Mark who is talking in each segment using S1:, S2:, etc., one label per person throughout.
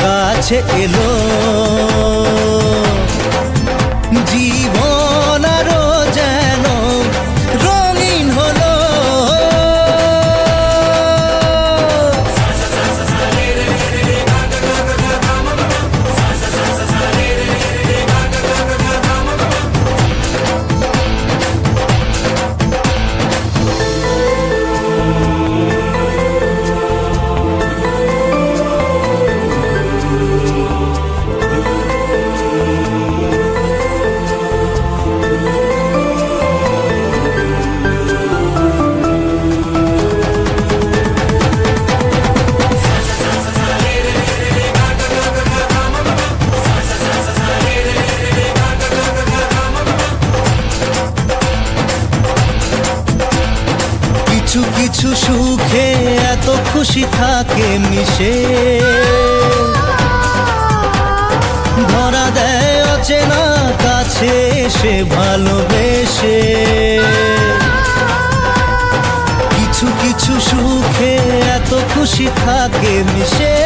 S1: কাছে এলো জীবন আরো যেন রঙিন হলো। কিছু কিছু সুখে এত খুশি থাকে মিশে, ধরা দেয় অচেনা কাছে এসে ভালোবেসে। কিছু কিছু সুখে এত খুশি থাকে মিশে,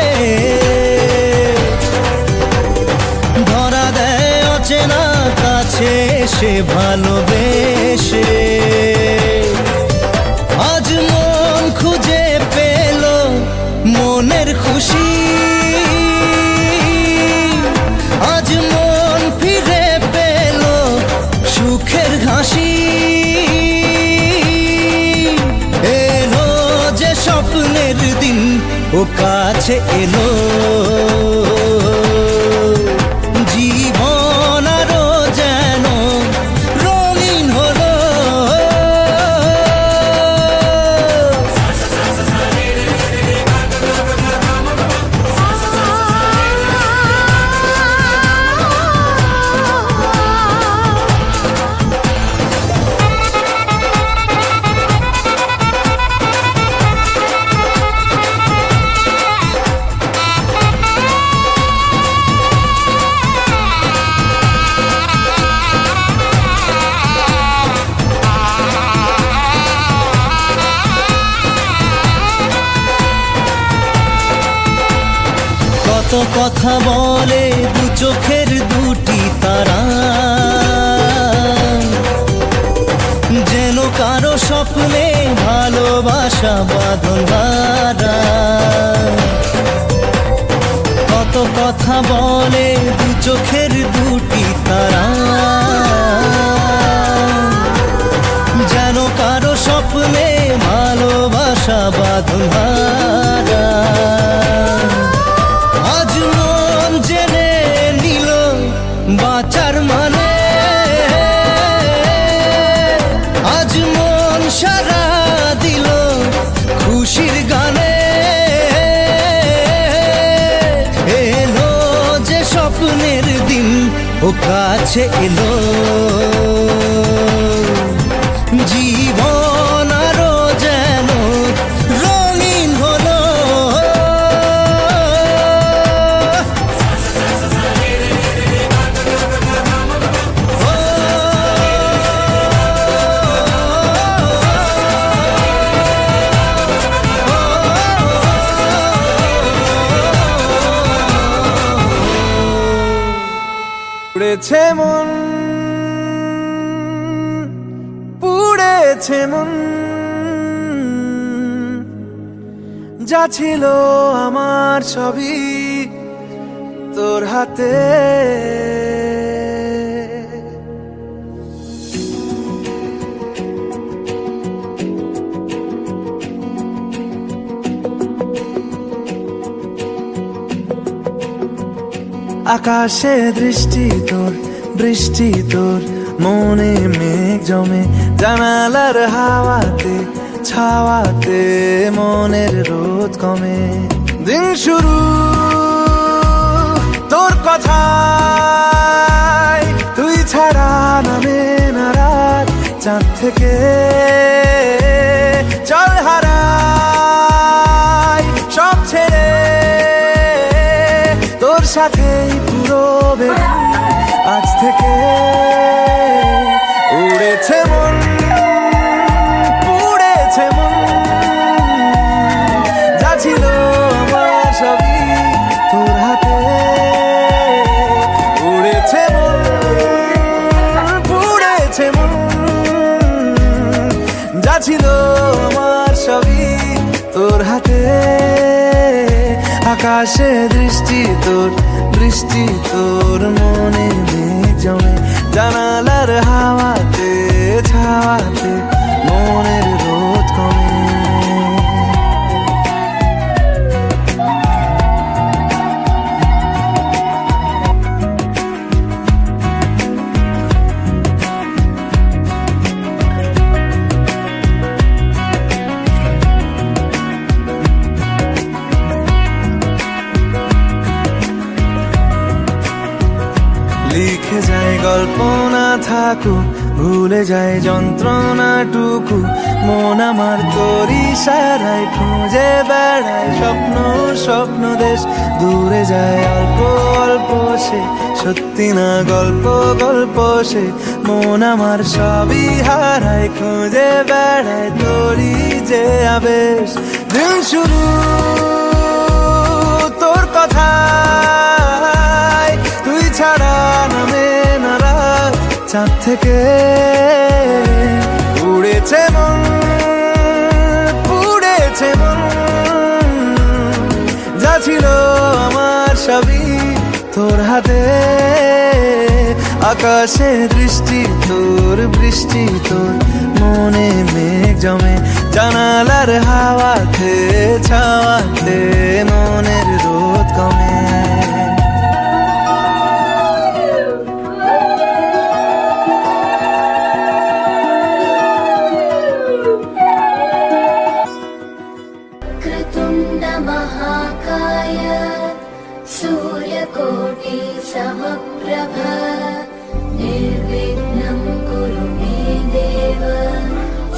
S1: ধরা দেয় অচেনা কাছে এসে ভালোবেসে। আজ মন খুঁজে পেল মনের খুশি, আজ মন ফিরে পেল সুখের হাসি। এলো যে স্বপ্নের দিন ও কাছে এলো জীবন আরো যেন রঙিন হলো। কত কথা বলে দু চোখের দুটি তারা, যেন কারো স্বপ্নে ভালোবাসা বাঁধন হারা। কত কথা বলে দু চোখের দুটি তারা, যেন কারো স্বপ্নে ভালোবাসা বাঁধন হারা। আজ মন জেনে নিল বাঁচার মানে, আজ মন সারা দিল খুশির গানে। এলো যে স্বপ্নের দিন ও কাছে এলো জীবন আরো যেন রঙিন হলো।
S2: পুড়েছে মন, পুড়েছে মন, যা ছিল আমার সবই তোর হাতে। আকাশে দৃষ্টি তোর, বৃষ্টি তোর, মনে মেঘ জমে জানালার হাওয়াতে ছাওয়াতে, মনের রোদ কমে। দিন শুরু তোর কথায়, তুই ছাড়া নামে না রাত, চাঁদ থেকে চল হারাই সব ছেড়ে, তোর সাথেই পুরো আজ থেকে। উড়েছে মন, পুড়েছে মন, যা ছিল আমার সবই তোর হাতে। ছিল আমার সবই তোর হাতে। আকাশে দৃষ্টি তোর, বৃষ্টি তোর, মনে মেঘ জমে জানালার হাওয়াতে, ছাওয়াতে মনের রোদ কমে। লিখে যায় গল্প না থাকুক, ভুলে যায় যন্ত্রণাটুকু, মন আমার তোর ইশারায় খুঁজে বেড়ায় স্বপ্ন, স্বপ্ন দেশ। দূরে যায় অল্প অল্প সে, সত্যি না গল্প, গল্প সে। মন আমার সবই হারায়, খুঁজে বেড়ায় তোরই যে আবেশ। দিন শুরু তোর কথা, তুই ছাড়া নামে না রাত। চাঁদ থেকে উড়েছে মন, পুড়েছে মন, যা ছিল আমার সবই তোর হাতে। আকাশে দৃষ্টি তোর, বৃষ্টি তোর, মনে মেঘ জমে জানালার হাওয়াতে, ছাওয়াতে মনের রোদ কমে।
S3: महाकाय सूर्यकोटि समप्रभ निर्विघ्नं कुरु मे देव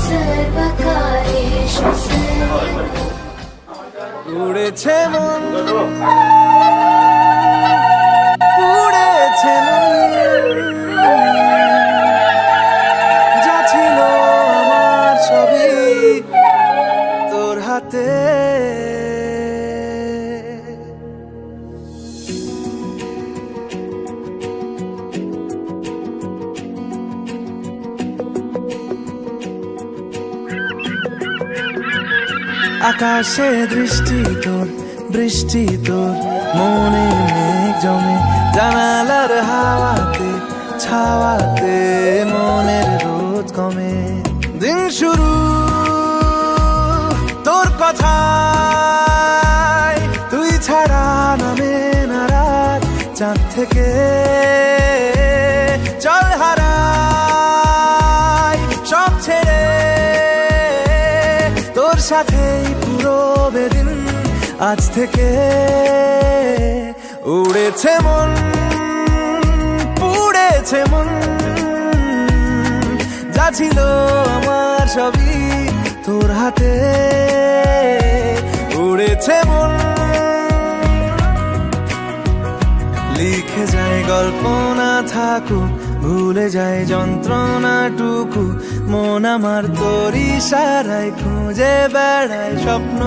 S3: सर्वकार्येषु सर्वदा।
S2: উড়েছে মন, উড়েছে মন, যা ছিল আমার সবই তোর হাতে। আকাশে দৃষ্টি তোর, বৃষ্টি তোর, মনে মেঘ জমে জানালার হাওয়াতে, ছাওয়াতে মনের রোদ কমে। দিন শুরু তোর কথায়, তুই ছাড়া নামে না রাত। চাঁদ থেকে চল হারাই সব ছেড়ে, তোর সাথেই পুরো বেদিন। আজ থেকে উড়েছে মন, পুড়েছে মন, যা ছিল আমার সবই তোর হাতে। উড়েছে মন, লিখে যায় গল্প না থাকুক, ভুলে যায় যন্ত্রণাটুকু, মন আমার তোর ইশারায় খুঁজে বেড়ায় স্বপ্ন,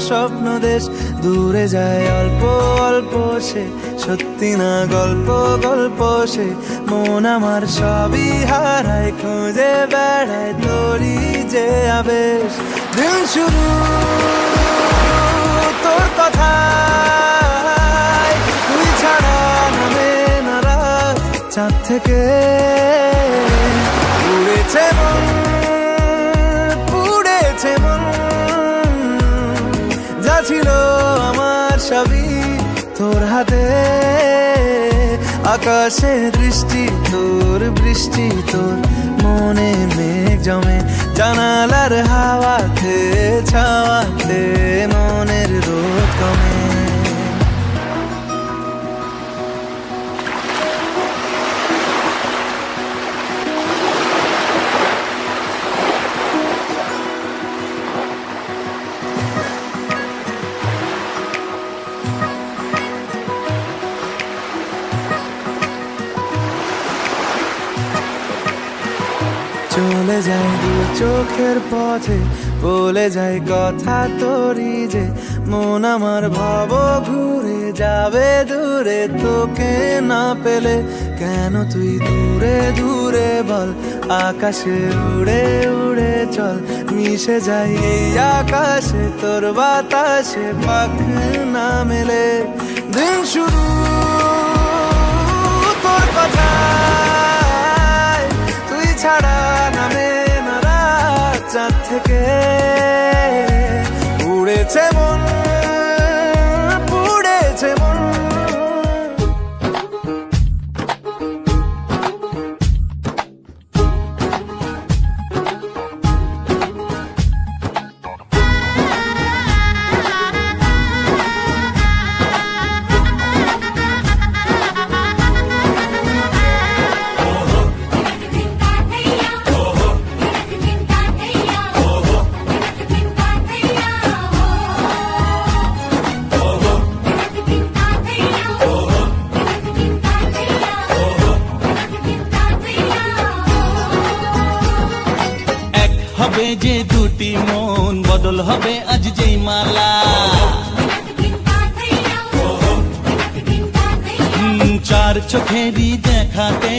S2: স্বপ্ন দেশ। দূরে যায় অল্প অল্প সে, সত্যি না গল্প, গল্প সে। মন আমার সবই হারায়, খুঁজে বেড়ায় তোরই যে আবেশ। দিন শুরু তোর কথা, তুই ছাড়া নামে না রাত। চাঁদ থেকে উড়েছে মন, পুড়েছে মন, যা ছিল আমার সবই তোর হাতে। আকাশে দৃষ্টি তোর, বৃষ্টি তোর, মনে মেঘ জমে জানালার হাওয়াতে, ছাওয়াতে মনের রোদ কমে। চলে যায় দু চোখের পথে, বলে যায় কথা তোরই যে। মন আমার ভাব ঘুরে যাবে দূরে, তোকে না পেলে। কেন তুই দূরে দূরে বল, আকাশে উড়ে উড়ে চল। মিশে যাই এই আকাশে তোর বাতাসে, পাখ না মেলে দিন শুরু তোর কথায়, তুই ছাড়া নামে না রাত, চাঁদ থেকে উড়েছে মন, পুড়েছে মন।
S1: হবে যে দুটি মন, বদল হবে আজ যেই মালা, চার চোখেরই দেখাতে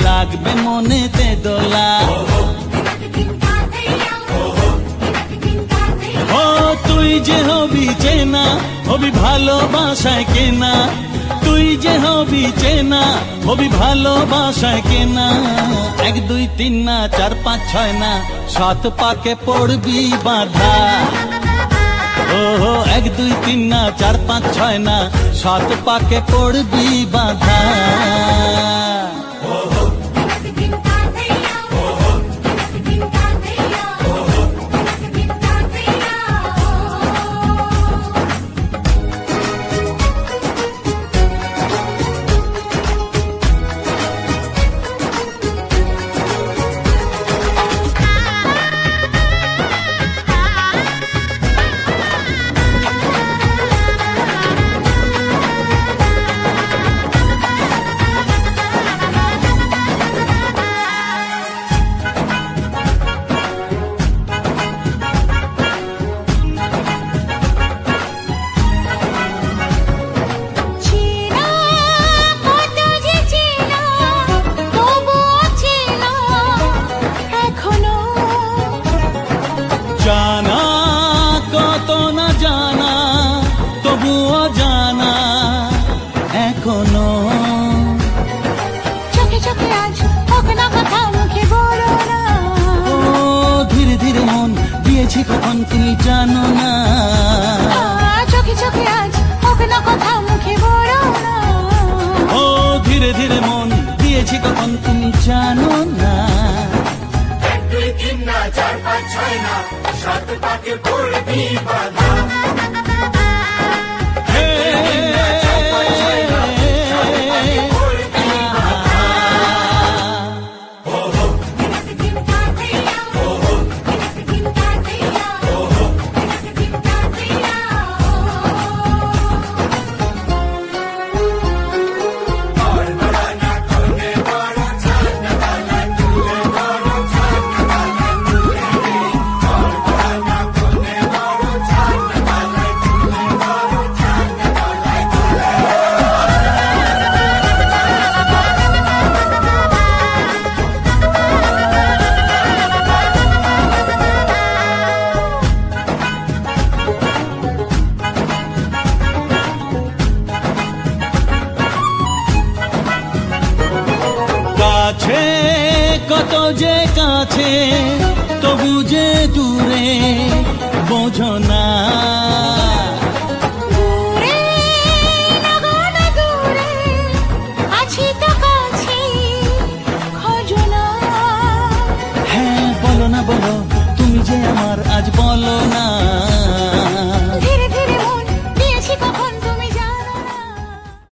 S1: লাগবে মনেতে দোলা। ও তুই যে হবি চেনা, হবি ভালোবাসায় কেনা, তুই যে হবি চেনা, হবি ভালোবাসায় কেনা। 1 2 3 না 4 5 6 না, 7 পাকে পড়বি বাঁধা। ও 1 2 3 না 4 5 6 না, 7 পাকে পড়বি বাঁধা। জানা কত না জানা, তবুও জানা এখনো।
S4: চোখে চোখে আজ হোক না কথা, মুখে বলো না।
S1: ও ধীরে ধীরে মন দিয়েছি কখন তুমি জানো না।
S4: চোখে চোখে আজ হোক না কথা, মুখে বলো না।
S1: ও ধীরে ধীরে মন দিয়েছি কখন তুমি জানো না।
S5: 1 2 3 না 4 5 6 না, 7 পাকে পড়বি বাঁধা।
S1: কাছে কত যে কাছে, তবু যে দূরে বোঝো না।
S4: দূরে নগণ দূরে আছি তো কাছে, খোঁজো না।
S1: হ্যাঁ বলো না বলো, তুমি যে আমার আজ বলো না।